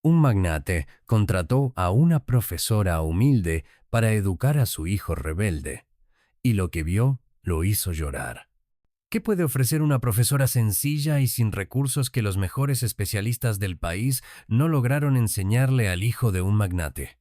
Un magnate contrató a una profesora humilde para educar a su hijo rebelde, y lo que vio lo hizo llorar. ¿Qué puede ofrecer una profesora sencilla y sin recursos que los mejores especialistas del país no lograron enseñarle al hijo de un magnate?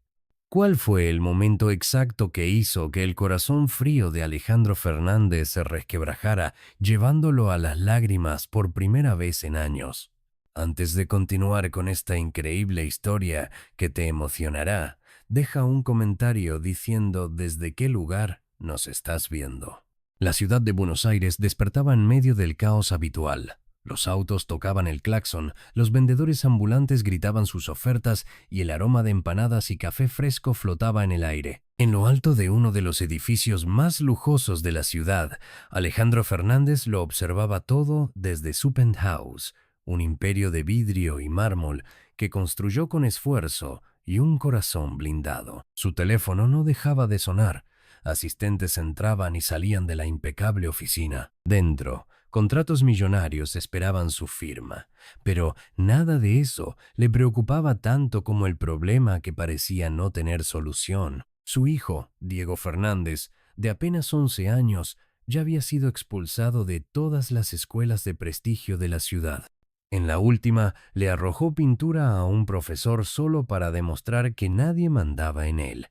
¿Cuál fue el momento exacto que hizo que el corazón frío de Alejandro Fernández se resquebrajara, llevándolo a las lágrimas por primera vez en años? Antes de continuar con esta increíble historia que te emocionará, deja un comentario diciendo desde qué lugar nos estás viendo. La ciudad de Buenos Aires despertaba en medio del caos habitual. Los autos tocaban el claxon, los vendedores ambulantes gritaban sus ofertas y el aroma de empanadas y café fresco flotaba en el aire. En lo alto de uno de los edificios más lujosos de la ciudad, Alejandro Fernández lo observaba todo desde su penthouse, un imperio de vidrio y mármol que construyó con esfuerzo y un corazón blindado. Su teléfono no dejaba de sonar. Asistentes entraban y salían de la impecable oficina. Dentro, contratos millonarios esperaban su firma, pero nada de eso le preocupaba tanto como el problema que parecía no tener solución. Su hijo, Diego Fernández, de apenas 11 años, ya había sido expulsado de todas las escuelas de prestigio de la ciudad. En la última, le arrojó pintura a un profesor solo para demostrar que nadie mandaba en él.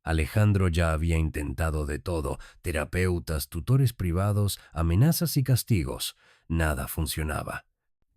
Alejandro ya había intentado de todo: terapeutas, tutores privados, amenazas y castigos. Nada funcionaba.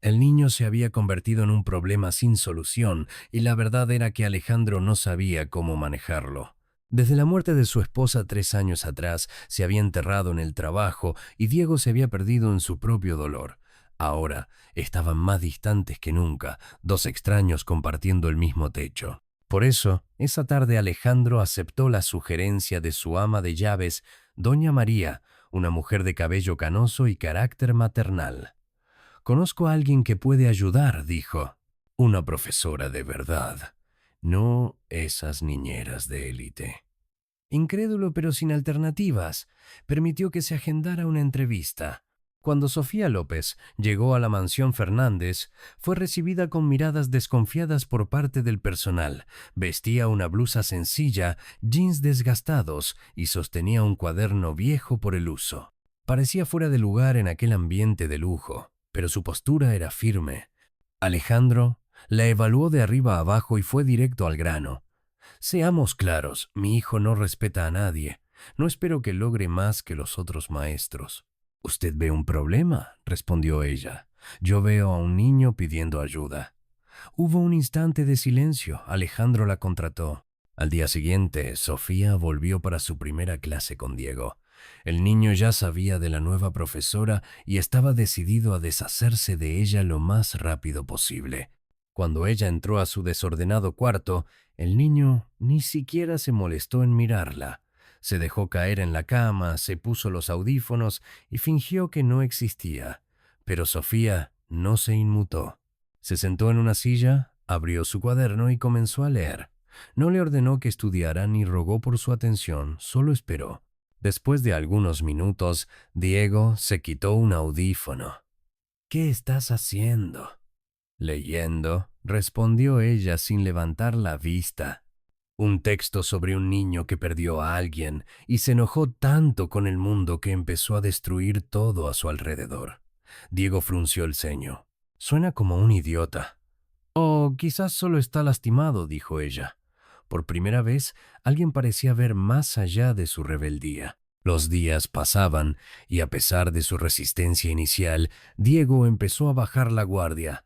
El niño se había convertido en un problema sin solución, y la verdad era que Alejandro no sabía cómo manejarlo. Desde la muerte de su esposa 3 años atrás, se había enterrado en el trabajo y Diego se había perdido en su propio dolor. Ahora estaban más distantes que nunca, dos extraños compartiendo el mismo techo. Por eso, esa tarde Alejandro aceptó la sugerencia de su ama de llaves, doña María, una mujer de cabello canoso y carácter maternal. «Conozco a alguien que puede ayudar», dijo. «Una profesora de verdad, no esas niñeras de élite». Incrédulo pero sin alternativas, permitió que se agendara una entrevista. Cuando Sofía López llegó a la mansión Fernández, fue recibida con miradas desconfiadas por parte del personal. Vestía una blusa sencilla, jeans desgastados y sostenía un cuaderno viejo por el uso. Parecía fuera de lugar en aquel ambiente de lujo, pero su postura era firme. Alejandro la evaluó de arriba a abajo y fue directo al grano. «Seamos claros, mi hijo no respeta a nadie. No espero que logre más que los otros maestros». «¿Usted ve un problema?», respondió ella. «Yo veo a un niño pidiendo ayuda». Hubo un instante de silencio. Alejandro la contrató. Al día siguiente, Sofía volvió para su primera clase con Diego. El niño ya sabía de la nueva profesora y estaba decidido a deshacerse de ella lo más rápido posible. Cuando ella entró a su desordenado cuarto, el niño ni siquiera se molestó en mirarla. Se dejó caer en la cama, se puso los audífonos y fingió que no existía. Pero Sofía no se inmutó. Se sentó en una silla, abrió su cuaderno y comenzó a leer. No le ordenó que estudiara ni rogó por su atención, solo esperó. Después de algunos minutos, Diego se quitó un audífono. «¿Qué estás haciendo?». «Leyendo», respondió ella sin levantar la vista. Un texto sobre un niño que perdió a alguien y se enojó tanto con el mundo que empezó a destruir todo a su alrededor. Diego frunció el ceño. «Suena como un idiota». «O quizás solo está lastimado», dijo ella. Por primera vez, alguien parecía ver más allá de su rebeldía. Los días pasaban y, a pesar de su resistencia inicial, Diego empezó a bajar la guardia.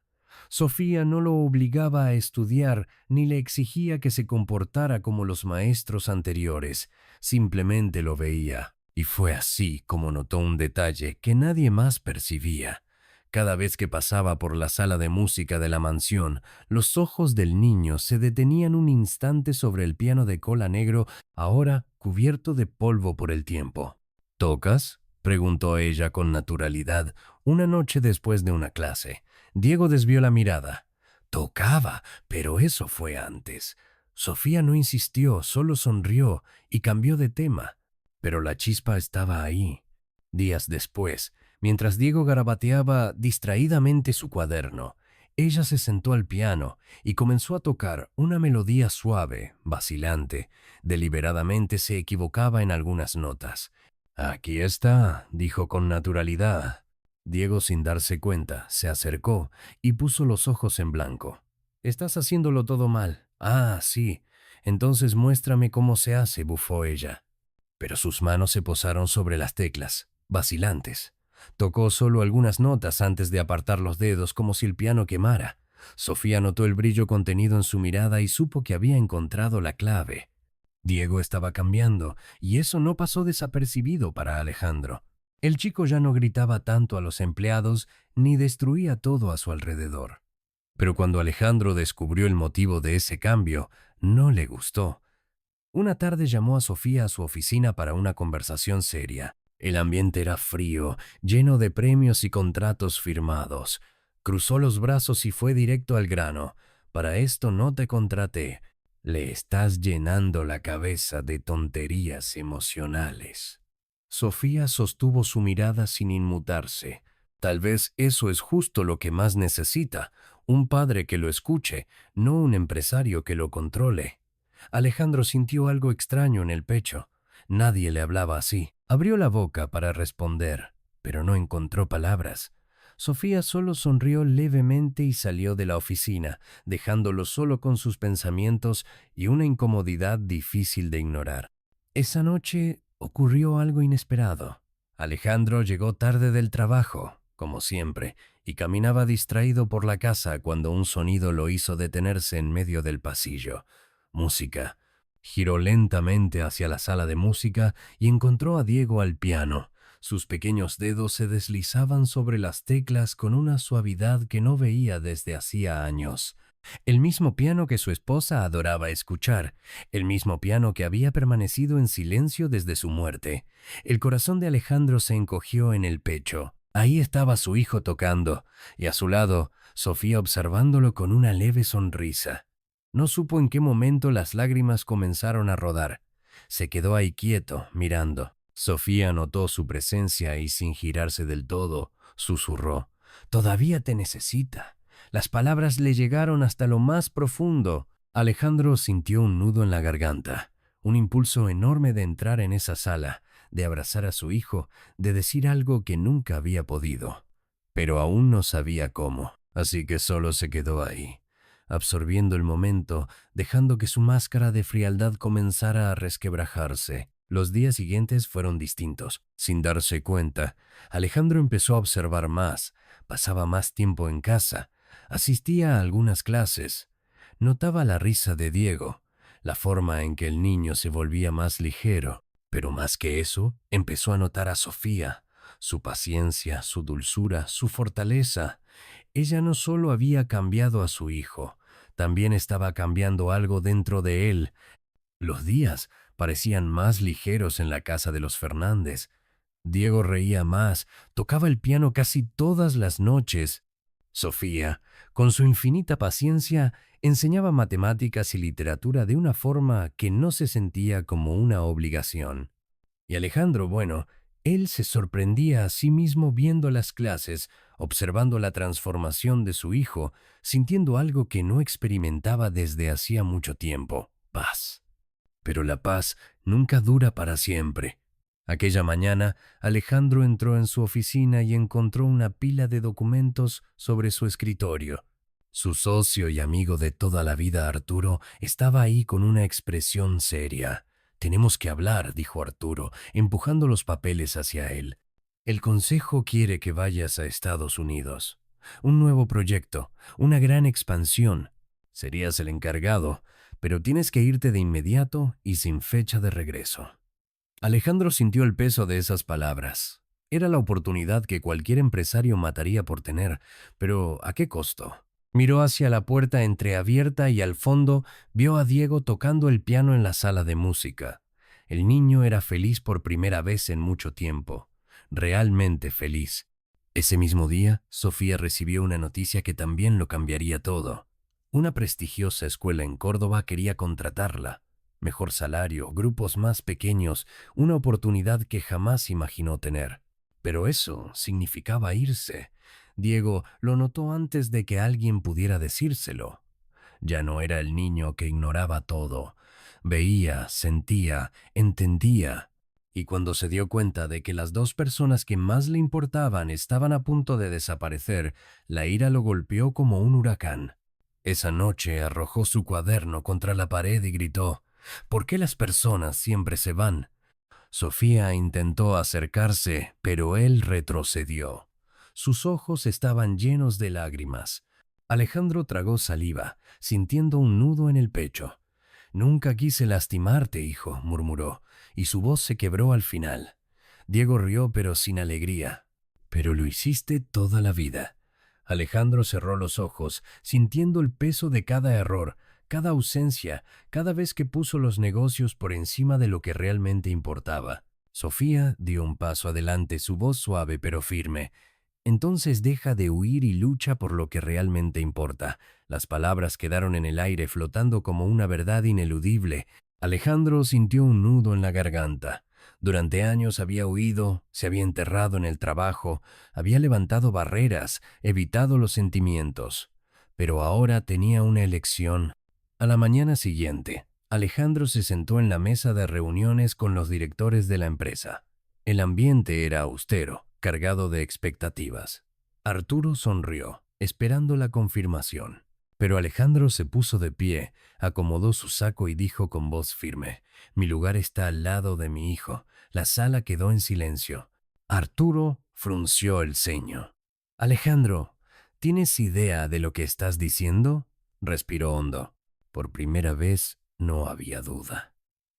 Sofía no lo obligaba a estudiar ni le exigía que se comportara como los maestros anteriores, simplemente lo veía. Y fue así como notó un detalle que nadie más percibía. Cada vez que pasaba por la sala de música de la mansión, los ojos del niño se detenían un instante sobre el piano de cola negro, ahora cubierto de polvo por el tiempo. «¿Tocas?», preguntó ella con naturalidad, una noche después de una clase. Diego desvió la mirada. «Tocaba, pero eso fue antes». Sofía no insistió, solo sonrió y cambió de tema. Pero la chispa estaba ahí. Días después, mientras Diego garabateaba distraídamente su cuaderno, Ella se sentó al piano y comenzó a tocar una melodía suave, vacilante. Deliberadamente se equivocaba en algunas notas. «Aquí está», dijo con naturalidad. Diego, sin darse cuenta, se acercó y puso los ojos en blanco. «Estás haciéndolo todo mal». «Ah, sí. Entonces muéstrame cómo se hace», bufó ella. Pero sus manos se posaron sobre las teclas, vacilantes. Tocó solo algunas notas antes de apartar los dedos como si el piano quemara. Sofía notó el brillo contenido en su mirada y supo que había encontrado la clave. Diego estaba cambiando, y eso no pasó desapercibido para Alejandro. El chico ya no gritaba tanto a los empleados ni destruía todo a su alrededor. Pero cuando Alejandro descubrió el motivo de ese cambio, no le gustó. Una tarde llamó a Sofía a su oficina para una conversación seria. El ambiente era frío, lleno de premios y contratos firmados. Cruzó los brazos y fue directo al grano. «Para esto no te contraté. Le estás llenando la cabeza de tonterías emocionales». Sofía sostuvo su mirada sin inmutarse. Tal vez eso es justo lo que más necesita, un padre que lo escuche, no un empresario que lo controle. Alejandro sintió algo extraño en el pecho. Nadie le hablaba así. Abrió la boca para responder, pero no encontró palabras. Sofía solo sonrió levemente y salió de la oficina, dejándolo solo con sus pensamientos y una incomodidad difícil de ignorar. Esa noche ocurrió algo inesperado. Alejandro llegó tarde del trabajo, como siempre, y caminaba distraído por la casa cuando un sonido lo hizo detenerse en medio del pasillo. Música. Giró lentamente hacia la sala de música y encontró a Diego al piano. Sus pequeños dedos se deslizaban sobre las teclas con una suavidad que no veía desde hacía años. El mismo piano que su esposa adoraba escuchar, el mismo piano que había permanecido en silencio desde su muerte. El corazón de Alejandro se encogió en el pecho. Ahí estaba su hijo tocando, y a su lado, Sofía observándolo con una leve sonrisa. No supo en qué momento las lágrimas comenzaron a rodar. Se quedó ahí quieto, mirando. Sofía notó su presencia y, sin girarse del todo, susurró: «Todavía te necesita». Las palabras le llegaron hasta lo más profundo. Alejandro sintió un nudo en la garganta, un impulso enorme de entrar en esa sala, de abrazar a su hijo, de decir algo que nunca había podido. Pero aún no sabía cómo, así que solo se quedó ahí, absorbiendo el momento, dejando que su máscara de frialdad comenzara a resquebrajarse. Los días siguientes fueron distintos. Sin darse cuenta, Alejandro empezó a observar más, pasaba más tiempo en casa, asistía a algunas clases, notaba la risa de Diego, la forma en que el niño se volvía más ligero, pero más que eso, empezó a notar a Sofía, su paciencia, su dulzura, su fortaleza. Ella no solo había cambiado a su hijo, también estaba cambiando algo dentro de él. Los días parecían más ligeros en la casa de los Fernández. Diego reía más, tocaba el piano casi todas las noches. Sofía, con su infinita paciencia, enseñaba matemáticas y literatura de una forma que no se sentía como una obligación. Y Alejandro, bueno, él se sorprendía a sí mismo viendo las clases, observando la transformación de su hijo, sintiendo algo que no experimentaba desde hacía mucho tiempo: paz. Pero la paz nunca dura para siempre. Aquella mañana, Alejandro entró en su oficina y encontró una pila de documentos sobre su escritorio. Su socio y amigo de toda la vida, Arturo, estaba ahí con una expresión seria. «Tenemos que hablar», dijo Arturo, empujando los papeles hacia él. «El consejo quiere que vayas a Estados Unidos. Un nuevo proyecto, una gran expansión. Serías el encargado, pero tienes que irte de inmediato y sin fecha de regreso». Alejandro sintió el peso de esas palabras. Era la oportunidad que cualquier empresario mataría por tener, pero ¿a qué costo? Miró hacia la puerta entreabierta y al fondo vio a Diego tocando el piano en la sala de música. El niño era feliz por primera vez en mucho tiempo, realmente feliz. Ese mismo día, Sofía recibió una noticia que también lo cambiaría todo. Una prestigiosa escuela en Córdoba quería contratarla. Mejor salario, grupos más pequeños, una oportunidad que jamás imaginó tener. Pero eso significaba irse. Diego lo notó antes de que alguien pudiera decírselo. Ya no era el niño que ignoraba todo. Veía, sentía, entendía. Y cuando se dio cuenta de que las dos personas que más le importaban estaban a punto de desaparecer, la ira lo golpeó como un huracán. Esa noche arrojó su cuaderno contra la pared y gritó: ¿Por qué las personas siempre se van? Sofía intentó acercarse, pero él retrocedió. Sus ojos estaban llenos de lágrimas. Alejandro tragó saliva, sintiendo un nudo en el pecho. «Nunca quise lastimarte, hijo», murmuró, y su voz se quebró al final. Diego rió, pero sin alegría. «Pero lo hiciste toda la vida». Alejandro cerró los ojos, sintiendo el peso de cada error, cada ausencia, cada vez que puso los negocios por encima de lo que realmente importaba. Sofía dio un paso adelante, su voz suave pero firme. «Entonces deja de huir y lucha por lo que realmente importa». Las palabras quedaron en el aire flotando como una verdad ineludible. Alejandro sintió un nudo en la garganta. Durante años había huido, se había enterrado en el trabajo, había levantado barreras, evitado los sentimientos. Pero ahora tenía una elección. A la mañana siguiente, Alejandro se sentó en la mesa de reuniones con los directores de la empresa. El ambiente era austero, cargado de expectativas. Arturo sonrió, esperando la confirmación. Pero Alejandro se puso de pie, acomodó su saco y dijo con voz firme: «Mi lugar está al lado de mi hijo». La sala quedó en silencio. Arturo frunció el ceño. «Alejandro, ¿tienes idea de lo que estás diciendo?», respiró hondo. Por primera vez no había duda.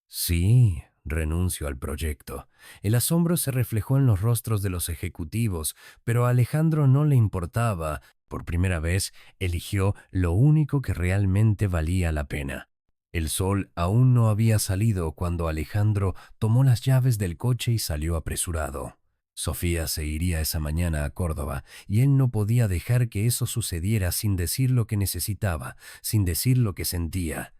«Sí, renuncio al proyecto». El asombro se reflejó en los rostros de los ejecutivos, pero a Alejandro no le importaba. Por primera vez eligió lo único que realmente valía la pena. El sol aún no había salido cuando Alejandro tomó las llaves del coche y salió apresurado. Sofía se iría esa mañana a Córdoba, y él no podía dejar que eso sucediera sin decir lo que necesitaba, sin decir lo que sentía.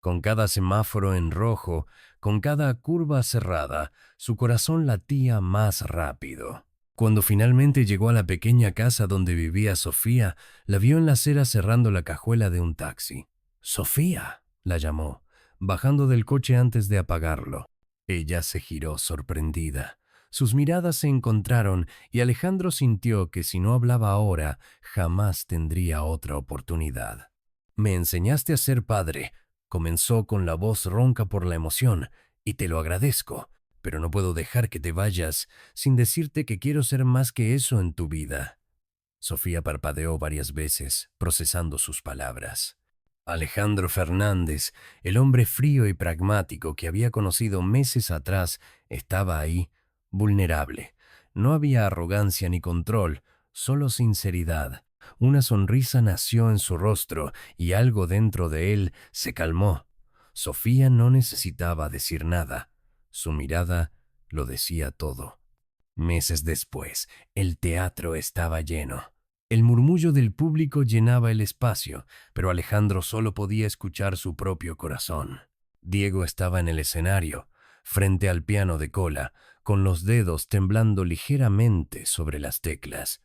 Con cada semáforo en rojo, con cada curva cerrada, su corazón latía más rápido. Cuando finalmente llegó a la pequeña casa donde vivía Sofía, la vio en la acera cerrando la cajuela de un taxi. «Sofía», la llamó, bajando del coche antes de apagarlo. Ella se giró sorprendida. Sus miradas se encontraron y Alejandro sintió que si no hablaba ahora, jamás tendría otra oportunidad. «Me enseñaste a ser padre», comenzó con la voz ronca por la emoción, «y te lo agradezco, pero no puedo dejar que te vayas sin decirte que quiero ser más que eso en tu vida». Sofía parpadeó varias veces, procesando sus palabras. Alejandro Fernández, el hombre frío y pragmático que había conocido meses atrás, estaba ahí, vulnerable. No había arrogancia ni control, solo sinceridad. Una sonrisa nació en su rostro y algo dentro de él se calmó. Sofía no necesitaba decir nada. Su mirada lo decía todo. Meses después, el teatro estaba lleno. El murmullo del público llenaba el espacio, pero Alejandro solo podía escuchar su propio corazón. Diego estaba en el escenario, frente al piano de cola, con los dedos temblando ligeramente sobre las teclas.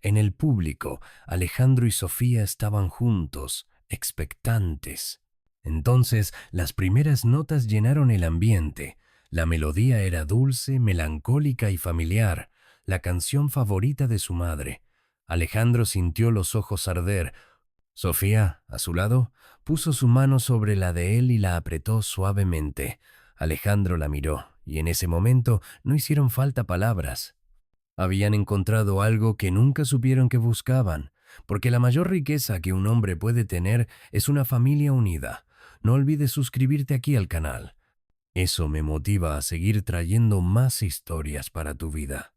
En el público, Alejandro y Sofía estaban juntos, expectantes. Entonces, las primeras notas llenaron el ambiente. La melodía era dulce, melancólica y familiar, la canción favorita de su madre. Alejandro sintió los ojos arder. Sofía, a su lado, puso su mano sobre la de él y la apretó suavemente. Alejandro la miró, y en ese momento no hicieron falta palabras. Habían encontrado algo que nunca supieron que buscaban, porque la mayor riqueza que un hombre puede tener es una familia unida. No olvides suscribirte aquí al canal. Eso me motiva a seguir trayendo más historias para tu vida.